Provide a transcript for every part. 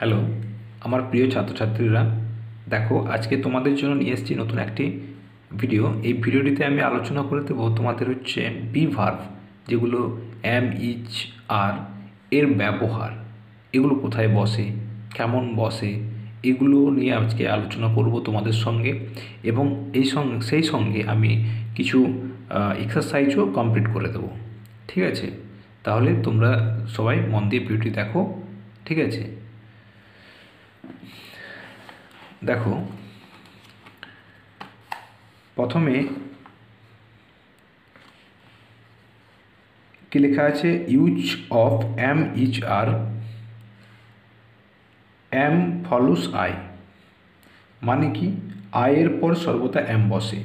Hello আমার প্রিয় ছাত্রছাত্রীরা, দেখো আজকে তোমাদের জন্য নিয়ে এসেছি নতুন একটি ভিডিও। এই ভিডিওটিতে আমি আলোচনা করে দেবো তোমাদের হচ্ছে বি ভার্ব, যেগুলো এম ইচ আর এর ব্যবহার, এগুলো কোথায় বসে, কেমন বসে, এগুলো নিয়ে আজকে আলোচনা করব তোমাদের সঙ্গে। এবং সেই সঙ্গে আমি কিছু এক্সারসাইজও কমপ্লিট করে দেবো। ঠিক আছে, তাহলে তোমরা সবাই মন দিয়ে ভিডিওটি দেখো। ঠিক আছে, দেখো প্রথমে কি লেখা আছে, use of am is are, am follows I, মানে কি আয়ের পর সর্বদা এম বসে।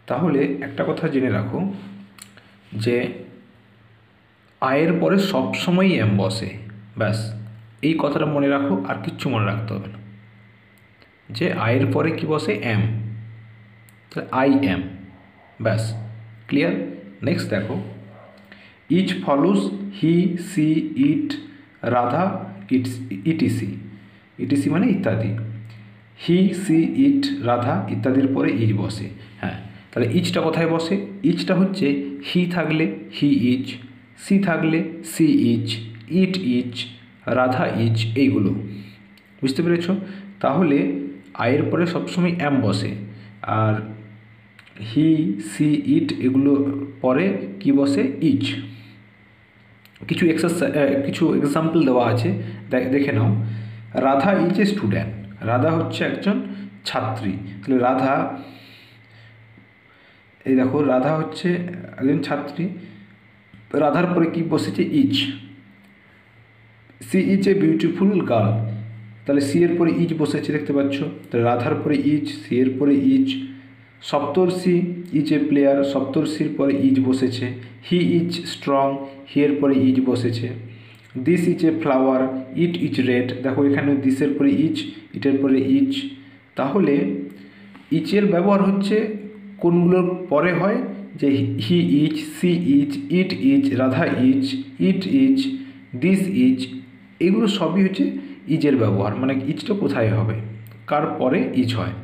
তাহলে একটা কথা জেনে রাখো যে আয়ের পরে সবসময়ই এম বসে, ব্যাস এই কথাটা মনে রাখো, আর কিচ্ছু মনে রাখতে হবে না। যে আয়ের পরে কি বসে, এম, তাহলে আই এম, ব্যাস ক্লিয়ার। নেক্সট দেখো, is follows he she it Radha etc, etc মানে ইত্যাদি। হি সি ইট রাধা ইত্যাদির পরে ইচ বসে। হ্যাঁ, তাহলে ইচটা কোথায় বসে? ইচটা হচ্ছে হি থাকলে হি ইচ, সি থাকলে C is, it each, Radha each, এইগুলো বুঝতে পেরেছ? তাহলে আয়ের পরে সবসময় এম বসে, আর হি সি ইট এগুলো পরে কি বসে, ইচ। কিছু এক্সাম্পল দেওয়া আছে, দেখে নাও। Radha is a student, Radha হচ্ছে একজন ছাত্রী। তাহলে রাধা, এই দেখো রাধা হচ্ছে একজন ছাত্রী, রাধার পরে কি বসেছে, is. She is a beautiful girl, তাহলে সি এর পরে ইজ বসেছে, দেখতে পাচ্ছ। তাহলে রাধার পরে ইজ, সি এর পরে is. Saptarshi is a player, সপ্তর্ষির পরে ইজ বসেছে। হি ইজ স্ট্রং, হি এর পরে ইজ বসেছে। This is a flower, it is red, দেখো এখানে দিসের পরে ইজ, ইটের পরে ইজ। তাহলে ইচের ব্যবহার হচ্ছে কোনগুলোর পরে হয়, যে he is, she is, it is, Radha is, it is, this is, এগুলো সবই হচ্ছে ইজের ব্যবহার। মানে ইজটা কোথায় হবে, কার পরে ইজ হয়।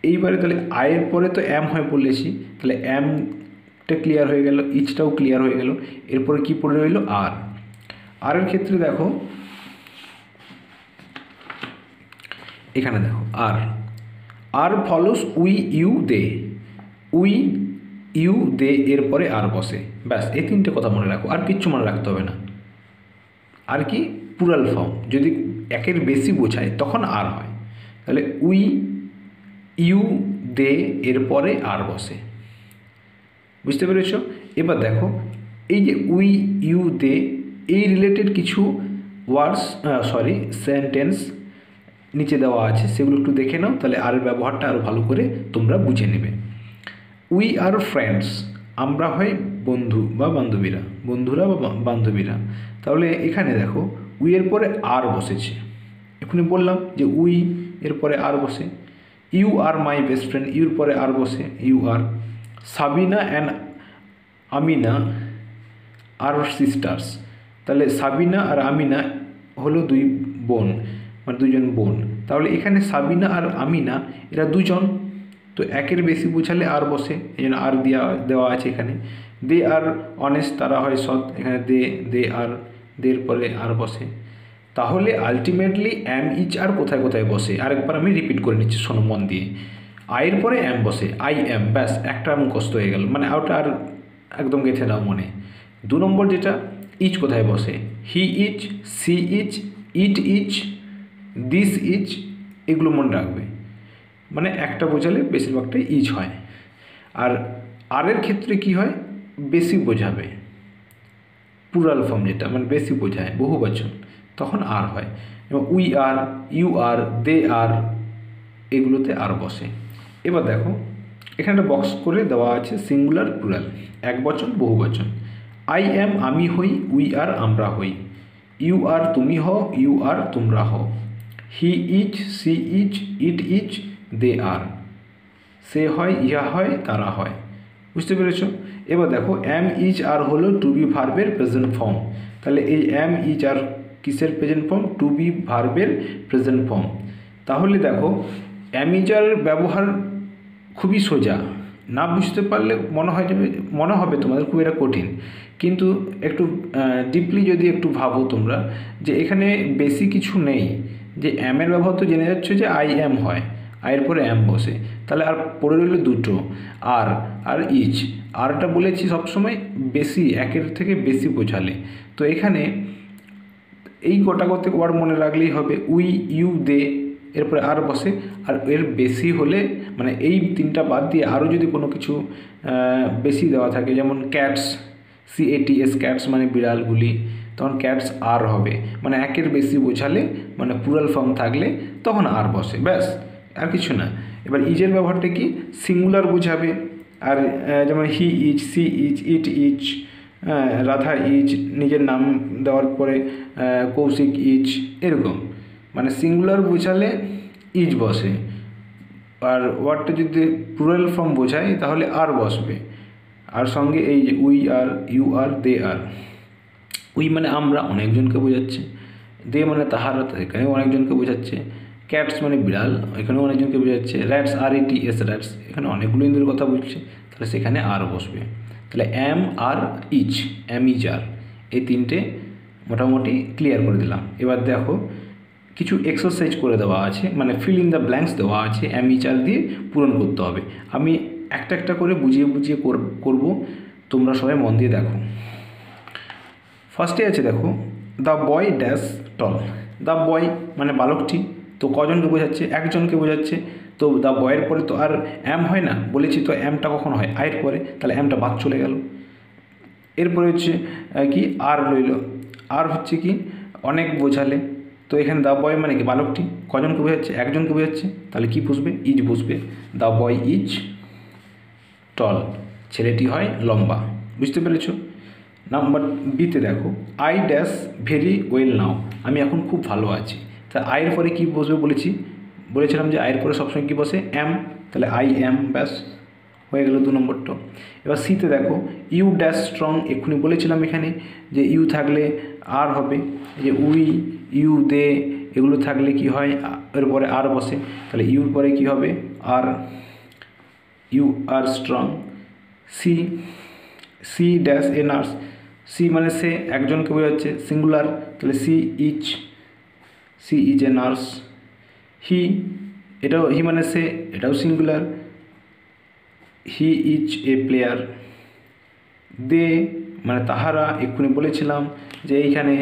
এইবারে তাহলে আয়ের পরে তো এম হয় বলেছি, তাহলে এমটা ক্লিয়ার হয়ে গেল, ইচটাও ক্লিয়ার হয়ে গেল। এরপরে কি পড়ে রইল, আর। আরের ক্ষেত্রে দেখো, এখানে দেখো are, are follows we you they, we you they এর পরে আর বসে, ব্যাস এই তিনটে কথা মনে রাখো, আর কিচ্ছু মনে রাখতে হবে না। আর কি, প্লুরাল ফর্ম যদি একের বেশি বোঝায় তখন আর হয়। তাহলে উই ইউ দে এর পরে আর বসে, বুঝতে পেরেছ? এবার দেখো, এই যে উই ইউ দে, এই রিলেটেড কিছু ওয়ার্ডস সেন্টেন্স নিচে দেওয়া আছে, সেগুলো একটু দেখে নাও, তাহলে আর ব্যবহারটা আরও ভালো করে তোমরা বুঝে নেবে। উই আর ফ্রেন্ডস, আমরা হয় বন্ধু বা বান্ধবীরা, বন্ধুরা বা বান্ধবীরা। তাহলে এখানে দেখো উই এর পরে আর বসেছে, এখনই বললাম যে উই এর পরে আর বসে। You are my best friend, ইউর পরে আর বসে, you are. Sabina and Amina are sisters, তাহলে সাবিনা আর আমিনা হলো দুই বোন, মানে দুজন বোন। তাহলে এখানে সাবিনা আর আমিনা এরা দুজন, তো একের বেশি বোঝালে আর বসে, এই জন্য আর দেওয়া আছে এখানে। দে আর অনেস্ট, তারা হয় সৎ, এখানে দে আর, দের পরে আর বসে। তাহলে আলটিমেটলি এম ইচ আর কোথায় কোথায় বসে, আরেকবার আমি রিপিট করে নিচ্ছি, শোনো মন দিয়ে। আয়ের পরে এম বসে, আই এম, ব্যাস একটা মুখস্থ হয়ে গেল, মানে ওটা আর একদম গেঁথে নাও মনে। 2 নম্বর যেটা, ইচ কোথায় বসে, he is, she is, it is, this is, এগুলো মনে রাখবে। মানে একটা বোঝালে বেশিরভাগটাই ইচ হয়। আর আরের ক্ষেত্রে কি হয়, বেশি বোঝাবে, প্লুরাল ফর্ম যেটা মানে বেশি বোঝায়, বহু বচন, তখন আর হয়। এবং we are, you are, they আর, এগুলোতে আর বসে। এবার দেখো এখানে একটা বক্স করে দেওয়া আছে, সিঙ্গুলার প্লুরাল, এক বচন বহু বচন। আই এম আমি হই, উই আর আমরা হই, ইউ আর তুমি হও, ইউ আর তোমরা হও, he is, she is, it is, they are, সে হয়, ইহা হয়, তারা হয়। বুঝতে পেরেছ? এবার দেখো এম ইচ আর হলো টু বি ভার্বের প্রেজেন্ট ফর্ম। তাহলে এই এম ইচ আর কিসের প্রেজেন্ট ফর্ম? টু বি ভার্বের প্রেজেন্ট ফর্ম। তাহলে দেখো অ্যামিজারের ব্যবহার খুবই সোজা, না বুঝতে পারলে মনে হবে তোমাদের খুব এটা কঠিন, কিন্তু একটু ডিপলি যদি একটু ভাবো তোমরা যে এখানে বেশি কিছু নেই, যে অ্যামের ব্যবহার তো জেনে যাচ্ছে যে আই অ্যাম হয়, আয়ের পরে অ্যাম বসে, তাহলে আর পড়ে রইল দুটো, আর ইচ। আরটা বলেছি সবসময় বেশি, একের থেকে বেশি বোঝালে। তো এখানে এই গোটাগত ওয়ার্ড মনে রাখলেই হবে, উই, ইউ, দে, এরপরে আর বসে, আর এর বেশি হলে মানে এই তিনটা বাদ দিয়ে আরও যদি কোনো কিছু বেশি দেওয়া থাকে, যেমন ক্যাটস, CATS, ক্যাটস মানে বিড়ালগুলি, তখন ক্যাটস আর হবে, মানে একের বেশি বোঝালে মানে প্লুরাল ফর্ম থাকলে তখন আর বসে, ব্যাস, আর কিছু না। এবার ইজের ব্যবহারটা কি? সিঙ্গুলার বোঝাবে, আর যেমন he is, she is, it is, Radha is, নিজের নাম দেওয়ার পরে কৌশিক ইজ, এরকম মানে সিঙ্গুলার বোঝালে ইজ বসে, আর ওয়ার্ডটা যদি প্লুরাল ফর্ম বোঝায় তাহলে আর বসবে। আর সঙ্গে এই যে we are, you are, they are. We মানে আমরা, অনেকজনকে বোঝাচ্ছে। দে মানে তাহারা, এখানেও অনেকজনকে বোঝাচ্ছে। ক্যাটস মানে বিড়াল, এখানেও অনেকজনকে বোঝাচ্ছে। র্যাটস, RATS, র্যাটস, এখানে অনেকগুলো ইন্দ্রের কথা বলছে, তাহলে সেখানে আর বসবে। তাহলে অ্যাম, আর, ইজ, অ্যাম, ইজ, আর, এই তিনটে মোটামুটি ক্লিয়ার করে দিলাম। এবার দেখো কিছু এক্সারসাইজ করে দেওয়া আছে, মানে ফিল ইন দ্য ব্ল্যাঙ্কস দেওয়া আছে, অ্যাম, ইজ, আর দিয়ে পূরণ করতে হবে। আমি একটা একটা করে বুঝিয়ে বুঝিয়ে করব, তোমরা সবাই মন দিয়ে দেখো। ফার্স্টে আছে দেখো, the boy dash tall. The boy মানে বালকটি, তো কজনকে বোঝাচ্ছে? একজনকে বোঝাচ্ছে। তো দ্য বয়ের পরে তো আর অ্যাম হয় না, বলেছি তো অ্যামটা কখন হয়? আয়ের পরে, তাহলে অ্যামটা বাদ চলে গেল। এরপরে হচ্ছে কি, আর রইল। আর হচ্ছে কি, অনেক বোঝালে, তো এখানে দ্য বয় মানে কি বালকটি, কজনকে বোঝাচ্ছে? একজনকে বোঝাচ্ছে, তাহলে কি বসবে? ইজ বসবে। দ্য বয় ইজ টল, ছেলেটি হয় লম্বা। বুঝতে পেরেছো? নাম্বার বিতে দেখো, I dash very well now, আমি এখন খুব ভালো আছি। তা আয়ের পরে কী বসবে বলেছিলাম যে আয়ের পরে সবসময় কী বসে? অ্যাম, তাহলে আই অ্যাম, ব্যাস হয়ে গেল 2 নম্বরটা। এবার সিতে দেখো, ইউ ড্যাশ স্ট্রং, এক্ষুনি বলেছিলাম এখানে যে ইউ থাকলে আর হবে, যে উই, ইউ, দে এগুলো থাকলে কি হয়? এর পরে আর বসে, তাহলে ইউর পরে কি হবে? Are, you are strong. She dash a nurse, she মানে সে, একজনকে বোঝাচ্ছে, সিঙ্গুলার, তাহলে she is a nurse. He, এটাও হি মানে সে, এটাও singular, he is a player. They মানে তাহারা, এক্ষুনি বলেছিলাম যে এইখানে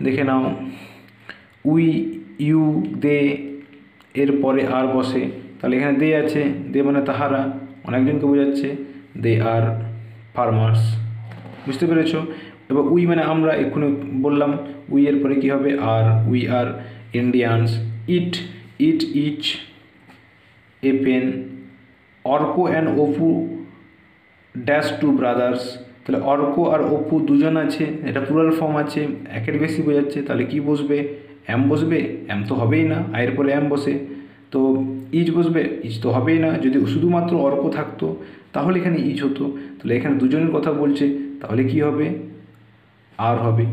দেখে নাও, উই, ইউ, দে এর পরে আর বসে, তাহলে এখানে দে আছে, দে মানে তাহারা, অনেকজনকে বোঝাচ্ছে, দে আর ফার্মার্স। বুঝতে পেরেছো? এবার উই মানে আমরা, এক্ষুনি বললাম উই এর পরে কী হবে? Are, we are Indians. Is a pen. Arko and Apu dash two brothers, তাহলে অর্ক আর অপু দুজন আছে, এটা প্লুরাল ফর্ম আছে, একের বেশি বোঝাচ্ছে, তাহলে কি বসবে? অ্যাম বসবে। অ্যাম তো হবেই না, আয়ের পরে অ্যাম বসে, তো ইজ বসবে। ইজ তো হবেই না, যদি শুধুমাত্র অর্ক থাকতো তাহলে এখানে ইজ হতো, তাহলে এখানে দুজনের কথা বলছে, তাহলে কি হবে? আর হবে।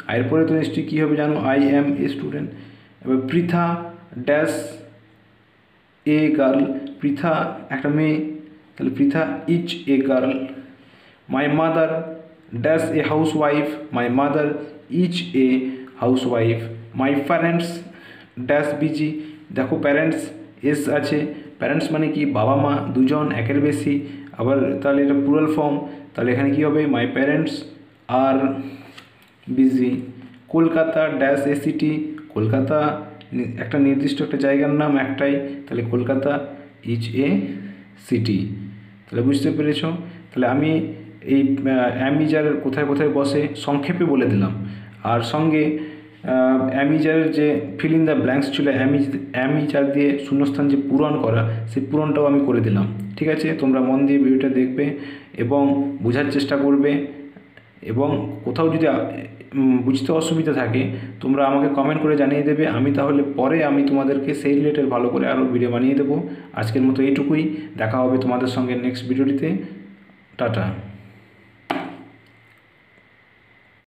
আয়ের পরে তো নিশ্চয়ই কী হবে জানো? I am a student. এবার Pritha dash a girl, Pritha একটা মেয়ে, তাহলে Pritha is a girl. My mother dash a housewife, my mother is a housewife. My parents dash busy, দেখো প্যারেন্টস এস আছে, প্যারেন্টস মানে কি? বাবা মা, দুজন, একের বেশি, আবার তাহলে এটা প্লুরাল ফর্ম, তাহলে এখানে কী হবে? My parents are busy. Kolkata dash a city, Kolkata একটা নির্দিষ্ট একটা জায়গার নাম একটাই, তাহলে কলকাতা ইজ এ সিটি। তাহলে বুঝতে পেরেছ? তাহলে আমি এই অ্যামিজার কোথায় কোথায় বসে সংক্ষেপে বলে দিলাম, আর সঙ্গে অ্যামিজারের যে ফিল ইন দ্য ব্ল্যাঙ্কস ছিল, অ্যামিজার দিয়ে শূন্যস্থান যে পূরণ করা, সেই পূরণটাও আমি করে দিলাম। ঠিক আছে, তোমরা মন দিয়ে ভিডিওটা দেখবে এবং বোঝার চেষ্টা করবে, এবং কোথাও যদি বুঝতে অসুবিধা থাকে তোমরা আমাকে কমেন্ট করে জানিয়ে দেবে, আমি তাহলে পরে আমি তোমাদেরকে সেই রিলেটেড ভালো করে আরও ভিডিও বানিয়ে দেবো। আজকের মতো এইটুকুই, দেখা হবে তোমাদের সঙ্গে নেক্সট ভিডিওটিতে। টাটা।